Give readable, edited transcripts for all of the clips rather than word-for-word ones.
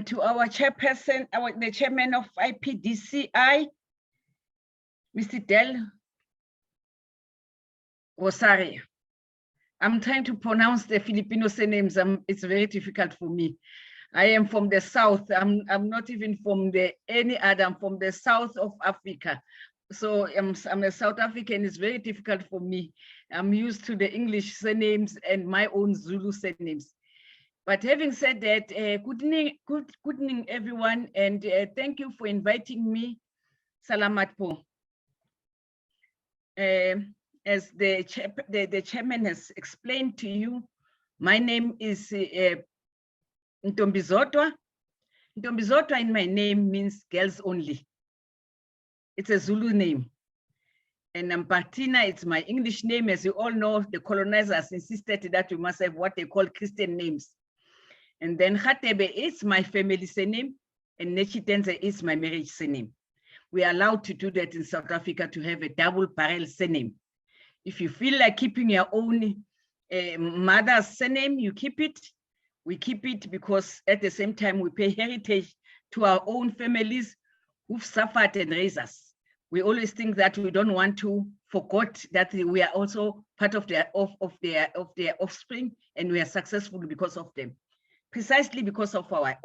and to our chairperson, the chairman of ipdci, Mr. Del Rosario. I'm trying to pronounce the Filipino surnames. It's very difficult for me. I am from the south. I'm not even from any other. I'm from the south of Africa. So I'm a South African. It's very difficult for me. I'm used to the English surnames and my own Zulu surnames. But having said that, good evening, everyone, and thank you for inviting me. Salamat po. As the chairman has explained to you, my name is Ntombizodwa. Ntombizodwa in my name means girls only. It's a Zulu name. And Bartinah, it's my English name. As you all know, the colonizers insisted that we must have what they call Christian names. And then Radebe is my family surname, and Netshitenzhe is my marriage surname. We are allowed to do that in South Africa, to have a double barrel surname. If you feel like keeping your own mother's surname, you keep it. We keep it because at the same time, we pay heritage to our own families who've suffered and raised us. We always think that we don't want to forget that we are also part of their offspring, and we are successful because of them, precisely because of our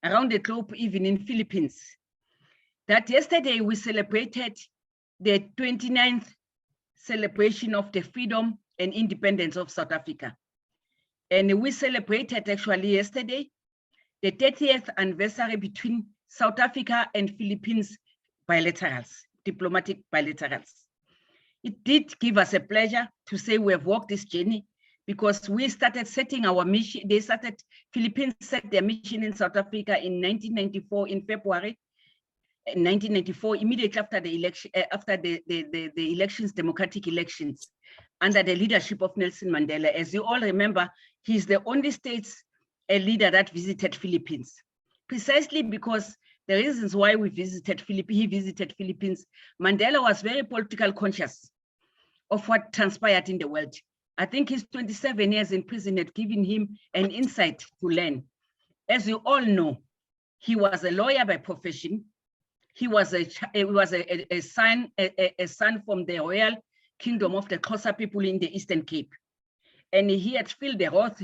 around the globe, even in Philippines. That yesterday we celebrated the 29th celebration of the freedom and independence of South Africa. And we celebrated actually yesterday the 30th anniversary between South Africa and Philippines bilaterals, diplomatic bilaterals. It did give us a pleasure to say we have walked this journey, because we started setting our mission. Philippines set their mission in South Africa in 1994, in February 1994, immediately after the election, the elections, democratic elections, under the leadership of Nelson Mandela. As you all remember, he's the only state's leader that visited Philippines, precisely because the reasons why he visited Philippines, Mandela was very political conscious of what transpired in the world. I think his 27 years in prison had given him an insight to learn. As you all know, he was a lawyer by profession. He was a son from the royal kingdom of the Xhosa people in the Eastern Cape, and he had felt the wrath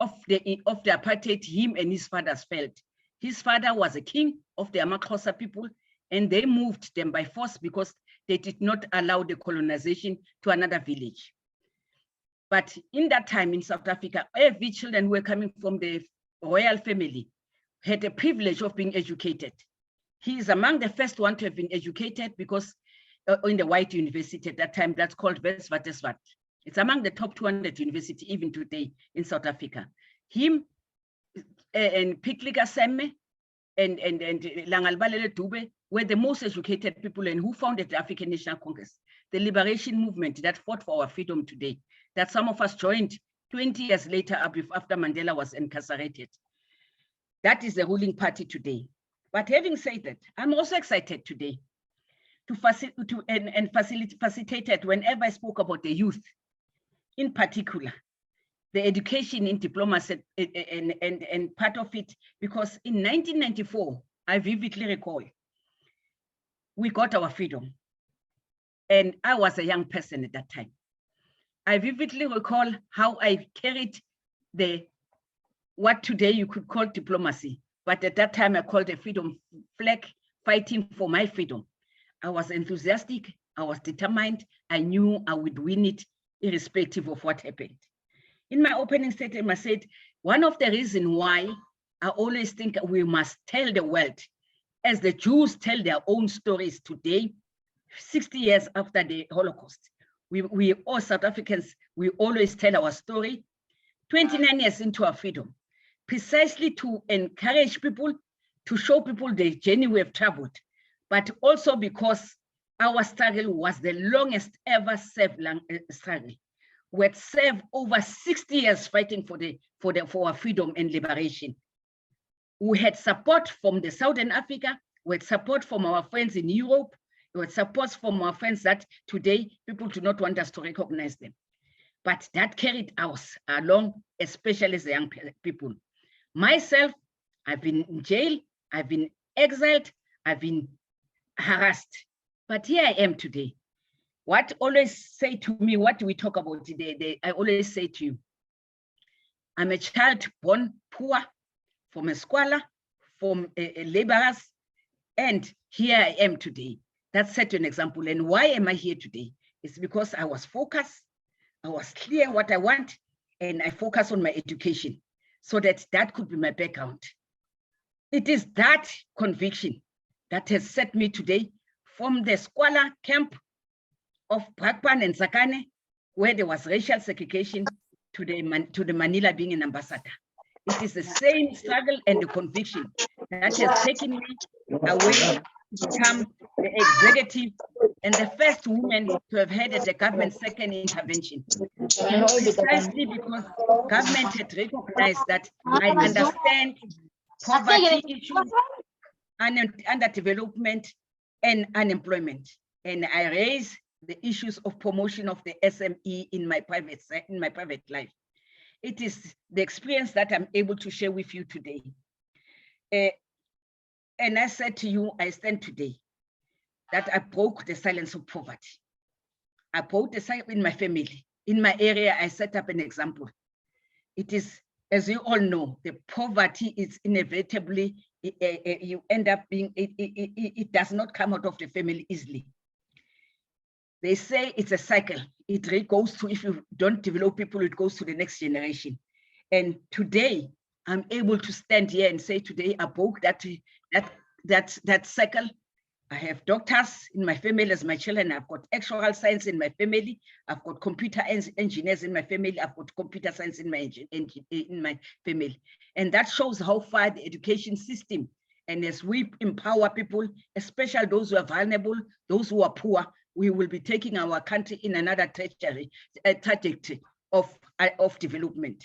of the apartheid him and his fathers felt. His father was a king of the Xhosa people, and they moved them by force because they did not allow the colonization to another village. But in that time in South Africa, every children who were coming from the royal family had the privilege of being educated. He is among the first one to have been educated, because in the white university at that time, that's called Witwatersrand. It's among the top 200 universities even today in South Africa. Him and Piklika Seme and Langalbalele Dube were the most educated people, and who founded the African National Congress, the liberation movement that fought for our freedom today, that some of us joined 20 years later after Mandela was incarcerated. That is the ruling party today. But having said that, I'm also excited today to facilitate it whenever I spoke about the youth, in particular, the education in diplomacy and part of it, because in 1994, I vividly recall, we got our freedom. And I was a young person at that time. I vividly recall how I carried what today you could call diplomacy, but at that time I called a freedom flag, fighting for my freedom. I was enthusiastic, I was determined, I knew I would win it irrespective of what happened. In my opening statement, I said, one of the reasons why I always think we must tell the world, as the Jews tell their own stories today, 60 years after the Holocaust. We all South Africans, we always tell our story, 29 years into our freedom, precisely to encourage people, to show people the journey we have traveled, but also because our struggle was the longest ever served struggle. We had served over 60 years fighting for our freedom and liberation. We had support from the Southern Africa, we had support from our friends in Europe, It was supposed from our friends that today people do not want us to recognize them. But that carried us along, especially as the young people. Myself, I've been in jail, I've been exiled, I've been harassed. But here I am today. What always say to me, what do we talk about today? I always say to you, I'm a child born poor, from a squalor, from laborers, and here I am today. That set an example. And why am I here today? It's because I was focused, I was clear what I want, and I focus on my education so that that could be my background. It is that conviction that has set me today from the squalor camp of Brakpan and Sakane, where there was racial segregation, to the Manila being an ambassador. It is the same struggle and the conviction that has taken me away to become the executive and the first woman to have had at the government second intervention. Precisely because government had recognized that I understand poverty issues, underdevelopment, and unemployment. And I raise the issues of promotion of the SME in my private life. It is the experience that I'm able to share with you today. And I said to you, I stand today that I broke the silence of poverty. I broke the silence in my family. In my area, I set up an example. It is, as you all know, the poverty is inevitably, you end up being, it does not come out of the family easily. They say it's a cycle. It goes to, if you don't develop people, it goes to the next generation. And today, I'm able to stand here and say today I broke that cycle. I have doctors in my family as my children. I've got actuarial science in my family. I've got computer engineers in my family. I've got computer science in my family. And that shows how far the education system, and as we empower people, especially those who are vulnerable, those who are poor, we will be taking our country in another trajectory of development.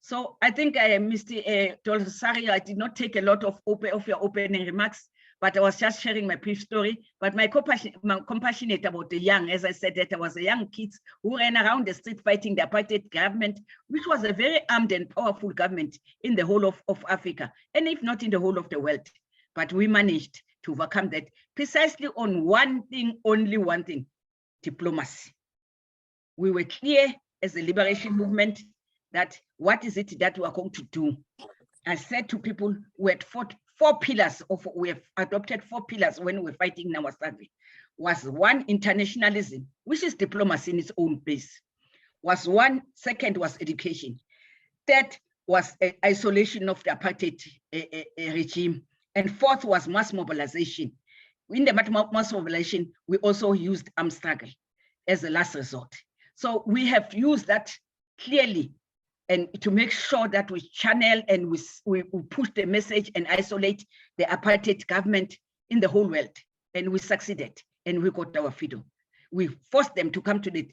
So I think, Mr. Dolsari, I did not take a lot of your opening remarks, but I was just sharing my brief story. But my compassionate about the young, as I said, that I was a young kids who ran around the street fighting the apartheid government, which was a very armed and powerful government in the whole of Africa, and if not in the whole of the world. But we managed to overcome that precisely on one thing, only one thing: diplomacy. We were clear as the liberation movement that what is it that we are going to do? I said to people, we had we have adopted 4 pillars when we were fighting in our struggle. Was one, internationalism, which is diplomacy in its own base. Was one, second was education. Third was isolation of the apartheid regime. And fourth was mass mobilization. In the mass mobilization, we also used armed struggle as a last resort. So we have used that clearly, and to make sure that we channel and we push the message and isolate the apartheid government in the whole world. And we succeeded, and we got our freedom. We forced them to come to the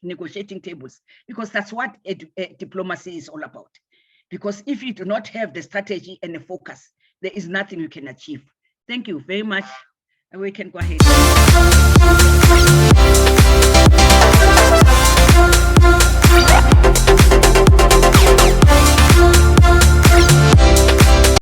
negotiating tables, because that's what diplomacy is all about. Because if you do not have the strategy and the focus, there is nothing you can achieve. Thank you very much. And we can go ahead.